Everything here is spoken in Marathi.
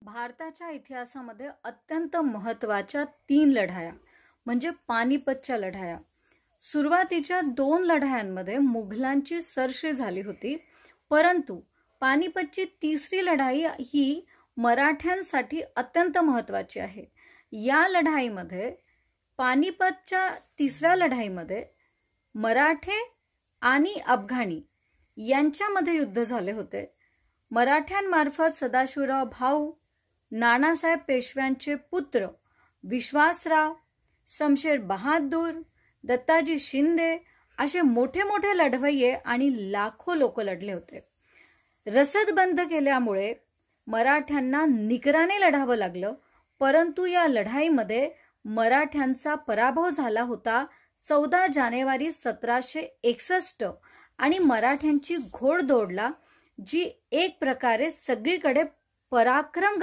भारताच्या इतिहासामध्ये अत्यंत महत्त्वाच्या 3 लढाया म्हणजे पानिपतच्या लढाया. सुरुवातीच्या 2 लढायांमध्ये मुघलांची सरशी झाली होती, परंतु पानिपतची तिसरी लढाई ही मराठ्यांसाठी अत्यंत महत्त्वाची आहे. या लढाईमध्ये पानिपतच्या तिसऱ्या लढाईमध्ये मराठे आणि अफगाणी यांच्यामध्ये युद्ध झाले होते. मराठ्यांमार्फत सदाशिवराव भाऊ, नानासाहेब पेशव्यांचे पुत्र विश्वासराव, शमशेर बहादूर, दत्ताजी शिंदे असे मोठे मोठे लढवय्ये आणि लाखो लोक लढले होते. रसद बंद केल्यामुळे मराठ्यांना निकराने लढावं लागलं, परंतु या लढाईमध्ये मराठ्यांचा पराभव झाला होता 14 जानेवारी 1761 आणि मराठ्यांची घोडदौडला, जी एक प्रकारे सगळीकडे पराक्रम